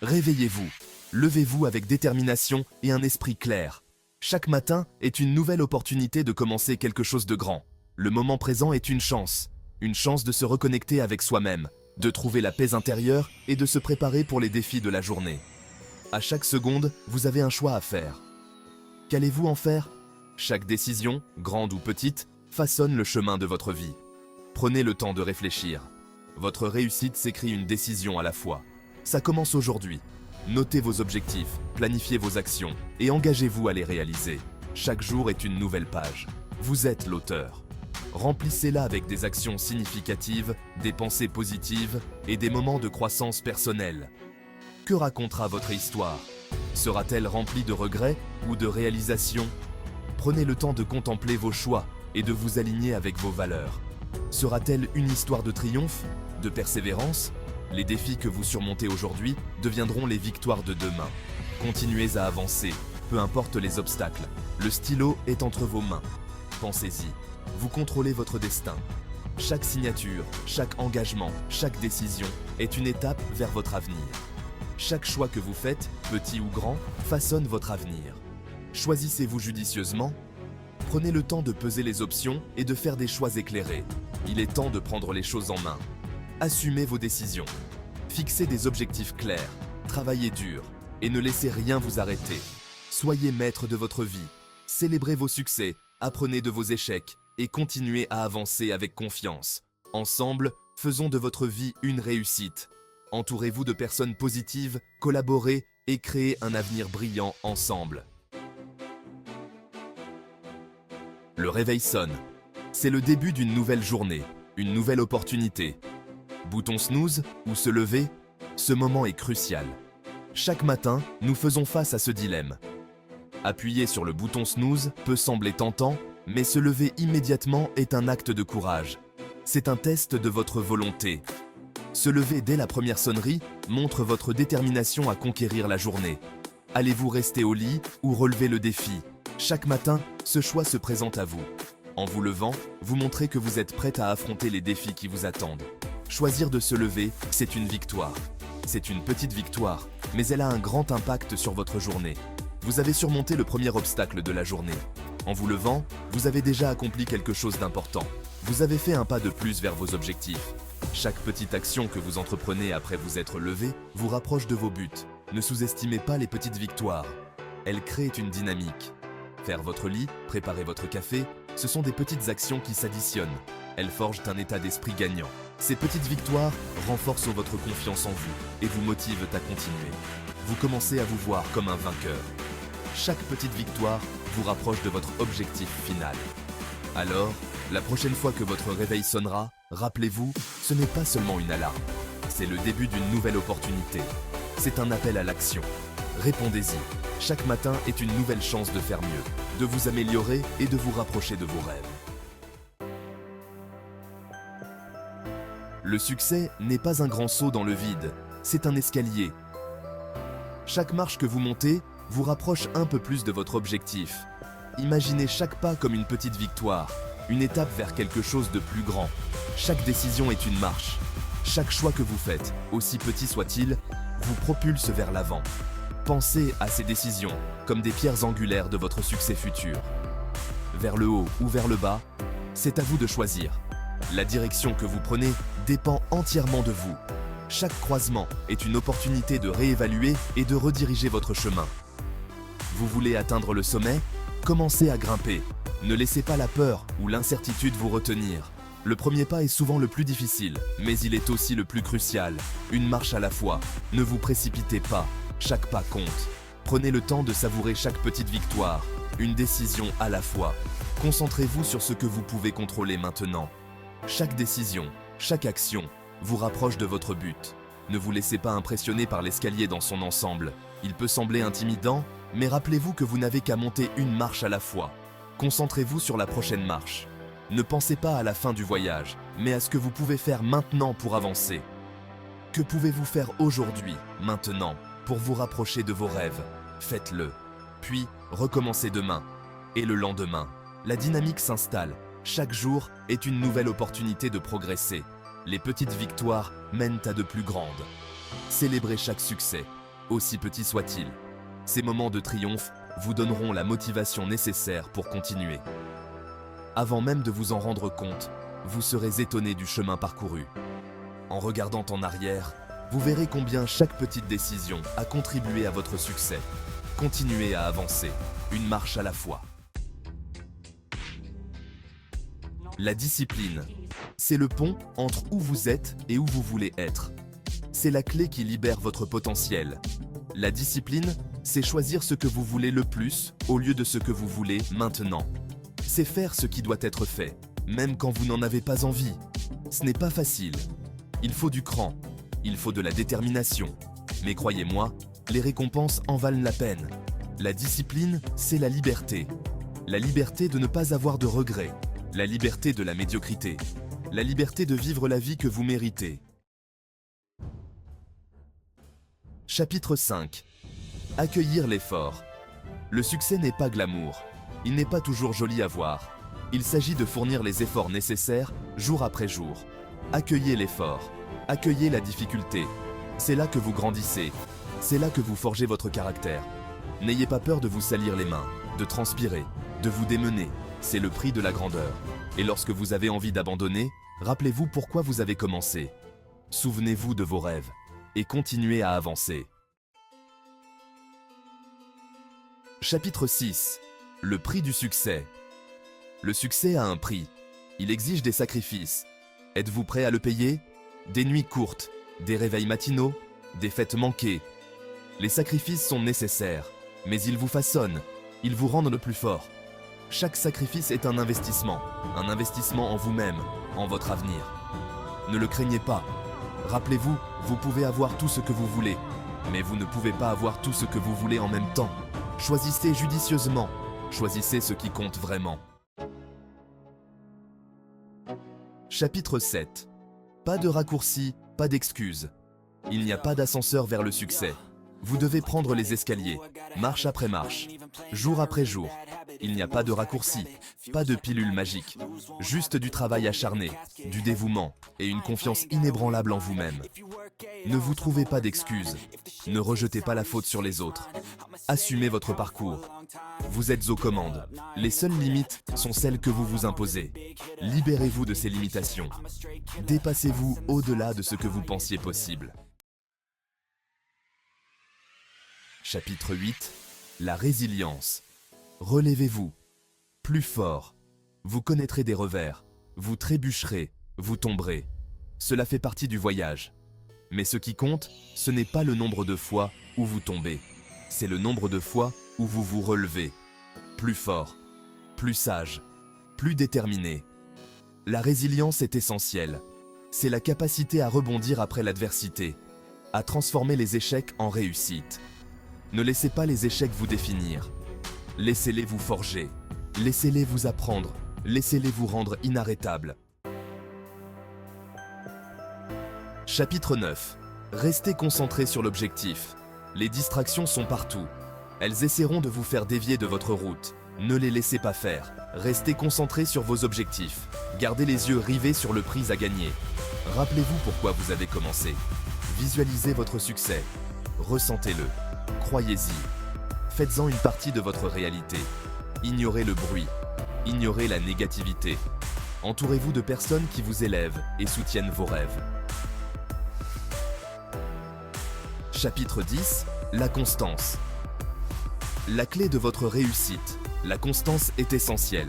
Réveillez-vous. Levez-vous avec détermination et un esprit clair. Chaque matin est une nouvelle opportunité de commencer quelque chose de grand. Le moment présent est une chance de se reconnecter avec soi-même, de trouver la paix intérieure et de se préparer pour les défis de la journée. À chaque seconde, vous avez un choix à faire. Qu'allez-vous en faire? Chaque décision, grande ou petite, façonne le chemin de votre vie. Prenez le temps de réfléchir. Votre réussite s'écrit une décision à la fois. Ça commence aujourd'hui. Notez vos objectifs, planifiez vos actions et engagez-vous à les réaliser. Chaque jour est une nouvelle page. Vous êtes l'auteur. Remplissez-la avec des actions significatives, des pensées positives et des moments de croissance personnelle. Que racontera votre histoire? Sera-t-elle remplie de regrets ou de réalisations? Prenez le temps de contempler vos choix et de vous aligner avec vos valeurs. Sera-t-elle une histoire de triomphe, de persévérance? Les défis que vous surmontez aujourd'hui deviendront les victoires de demain. Continuez à avancer, peu importe les obstacles. Le stylo est entre vos mains. Pensez-y, vous contrôlez votre destin. Chaque signature, chaque engagement, chaque décision est une étape vers votre avenir. Chaque choix que vous faites, petit ou grand, façonne votre avenir. Choisissez-vous judicieusement. Prenez le temps de peser les options et de faire des choix éclairés. Il est temps de prendre les choses en main. Assumez vos décisions. Fixez des objectifs clairs. Travaillez dur et ne laissez rien vous arrêter. Soyez maître de votre vie. Célébrez vos succès, apprenez de vos échecs et continuez à avancer avec confiance. Ensemble, faisons de votre vie une réussite. Entourez-vous de personnes positives, collaborez et créez un avenir brillant ensemble. Le réveil sonne. C'est le début d'une nouvelle journée, une nouvelle opportunité. Bouton snooze ou se lever, ce moment est crucial. Chaque matin, nous faisons face à ce dilemme. Appuyer sur le bouton snooze peut sembler tentant, mais se lever immédiatement est un acte de courage. C'est un test de votre volonté. Se lever dès la première sonnerie montre votre détermination à conquérir la journée. Allez-vous rester au lit ou relever le défi? Chaque matin, ce choix se présente à vous. En vous levant, vous montrez que vous êtes prête à affronter les défis qui vous attendent. Choisir de se lever, c'est une victoire. C'est une petite victoire, mais elle a un grand impact sur votre journée. Vous avez surmonté le premier obstacle de la journée. En vous levant, vous avez déjà accompli quelque chose d'important. Vous avez fait un pas de plus vers vos objectifs. Chaque petite action que vous entreprenez après vous être levé vous rapproche de vos buts. Ne sous-estimez pas les petites victoires. Elles créent une dynamique. Faire votre lit, préparer votre café, ce sont des petites actions qui s'additionnent. Elles forgent un état d'esprit gagnant. Ces petites victoires renforcent votre confiance en vous et vous motivent à continuer. Vous commencez à vous voir comme un vainqueur. Chaque petite victoire vous rapproche de votre objectif final. Alors, la prochaine fois que votre réveil sonnera, rappelez-vous, ce n'est pas seulement une alarme. C'est le début d'une nouvelle opportunité. C'est un appel à l'action. Répondez-y. Chaque matin est une nouvelle chance de faire mieux, de vous améliorer et de vous rapprocher de vos rêves. Le succès n'est pas un grand saut dans le vide, c'est un escalier. Chaque marche que vous montez vous rapproche un peu plus de votre objectif. Imaginez chaque pas comme une petite victoire, une étape vers quelque chose de plus grand. Chaque décision est une marche. Chaque choix que vous faites, aussi petit soit-il, vous propulse vers l'avant. Pensez à ces décisions comme des pierres angulaires de votre succès futur. Vers le haut ou vers le bas, c'est à vous de choisir. La direction que vous prenez dépend entièrement de vous. Chaque croisement est une opportunité de réévaluer et de rediriger votre chemin. Vous voulez atteindre le sommet? Commencez à grimper. Ne laissez pas la peur ou l'incertitude vous retenir. Le premier pas est souvent le plus difficile, mais il est aussi le plus crucial. Une marche à la fois. Ne vous précipitez pas. Chaque pas compte. Prenez le temps de savourer chaque petite victoire. Une décision à la fois. Concentrez-vous sur ce que vous pouvez contrôler maintenant. Chaque décision, chaque action vous rapproche de votre but. Ne vous laissez pas impressionner par l'escalier dans son ensemble. Il peut sembler intimidant, mais rappelez-vous que vous n'avez qu'à monter une marche à la fois. Concentrez-vous sur la prochaine marche. Ne pensez pas à la fin du voyage, mais à ce que vous pouvez faire maintenant pour avancer. Que pouvez-vous faire aujourd'hui, maintenant, pour vous rapprocher de vos rêves? Faites-le. Puis, recommencez demain. Et le lendemain. La dynamique s'installe. Chaque jour est une nouvelle opportunité de progresser. Les petites victoires mènent à de plus grandes. Célébrez chaque succès. aussi petit soit-il. Ces moments de triomphe vous donneront la motivation nécessaire pour continuer. Avant même de vous en rendre compte, vous serez étonné du chemin parcouru. En regardant en arrière, vous verrez combien chaque petite décision a contribué à votre succès. Continuez à avancer, une marche à la fois. La discipline, c'est le pont entre où vous êtes et où vous voulez être. C'est la clé qui libère votre potentiel. La discipline, c'est choisir ce que vous voulez le plus au lieu de ce que vous voulez maintenant. C'est faire ce qui doit être fait, même quand vous n'en avez pas envie. Ce n'est pas facile. Il faut du cran, il faut de la détermination. Mais croyez-moi, les récompenses en valent la peine. La discipline, c'est la liberté. La liberté de ne pas avoir de regrets. La liberté de la médiocrité. La liberté de vivre la vie que vous méritez. Chapitre 5. Accueillir l'effort. Le succès n'est pas glamour. Il n'est pas toujours joli à voir. Il s'agit de fournir les efforts nécessaires jour après jour. Accueillez l'effort. Accueillez la difficulté. C'est là que vous grandissez. C'est là que vous forgez votre caractère. N'ayez pas peur de vous salir les mains, de transpirer, de vous démener. C'est le prix de la grandeur. Et lorsque vous avez envie d'abandonner, rappelez-vous pourquoi vous avez commencé. Souvenez-vous de vos rêves et continuez à avancer. Chapitre 6. Le prix du succès. Le succès a un prix. Il exige des sacrifices. Êtes-vous prêt à le payer? Des nuits courtes, des réveils matinaux, des fêtes manquées. Les sacrifices sont nécessaires, mais ils vous façonnent, ils vous rendent le plus fort. Chaque sacrifice est un investissement en vous-même, en votre avenir. Ne le craignez pas. Rappelez-vous, vous pouvez avoir tout ce que vous voulez, mais vous ne pouvez pas avoir tout ce que vous voulez en même temps. Choisissez judicieusement, choisissez ce qui compte vraiment. Chapitre 7. Pas de raccourcis, pas d'excuses. Il n'y a pas d'ascenseur vers le succès. Vous devez prendre les escaliers, marche après marche, jour après jour. Il n'y a pas de raccourcis, pas de pilule magique. Juste du travail acharné, du dévouement et une confiance inébranlable en vous-même. Ne vous trouvez pas d'excuses. Ne rejetez pas la faute sur les autres. Assumez votre parcours. Vous êtes aux commandes. Les seules limites sont celles que vous vous imposez. Libérez-vous de ces limitations. Dépassez-vous au-delà de ce que vous pensiez possible. Chapitre 8. La résilience. Relevez-vous. Plus fort. Vous connaîtrez des revers. Vous trébucherez. Vous tomberez. Cela fait partie du voyage. Mais ce qui compte, ce n'est pas le nombre de fois où vous tombez. C'est le nombre de fois où vous vous relevez. Plus fort, plus sage, plus déterminé. La résilience est essentielle. C'est la capacité à rebondir après l'adversité, à transformer les échecs en réussite. Ne laissez pas les échecs vous définir. Laissez-les vous forger. Laissez-les vous apprendre. Laissez-les vous rendre inarrêtables. Chapitre 9. Restez concentré sur l'objectif. Les distractions sont partout. Elles essaieront de vous faire dévier de votre route. Ne les laissez pas faire. Restez concentré sur vos objectifs. Gardez les yeux rivés sur le prix à gagner. Rappelez-vous pourquoi vous avez commencé. Visualisez votre succès. Ressentez-le. Croyez-y. Faites-en une partie de votre réalité. Ignorez le bruit. Ignorez la négativité. Entourez-vous de personnes qui vous élèvent et soutiennent vos rêves. Chapitre 10. La constance. La clé de votre réussite, la constance est essentielle.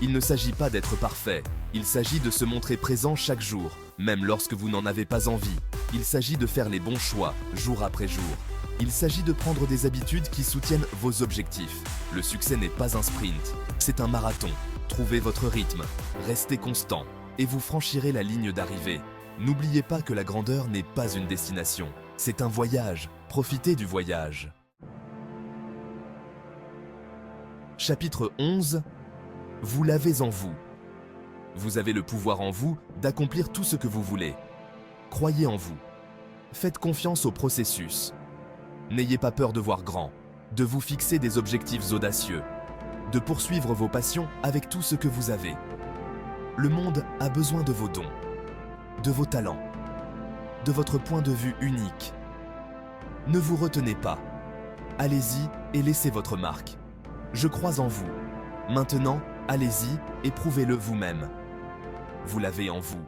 Il ne s'agit pas d'être parfait, il s'agit de se montrer présent chaque jour, même lorsque vous n'en avez pas envie. Il s'agit de faire les bons choix, jour après jour. Il s'agit de prendre des habitudes qui soutiennent vos objectifs. Le succès n'est pas un sprint, c'est un marathon. Trouvez votre rythme, restez constant, et vous franchirez la ligne d'arrivée. N'oubliez pas que la grandeur n'est pas une destination, c'est un voyage. Profitez du voyage. Chapitre 11. Vous l'avez en vous. Vous avez le pouvoir en vous d'accomplir tout ce que vous voulez. Croyez en vous. Faites confiance au processus. N'ayez pas peur de voir grand, de vous fixer des objectifs audacieux, de poursuivre vos passions avec tout ce que vous avez. Le monde a besoin de vos dons, de vos talents, de votre point de vue unique. Ne vous retenez pas. Allez-y et laissez votre marque. Je crois en vous. Maintenant, allez-y et prouvez-le vous-même. Vous l'avez en vous.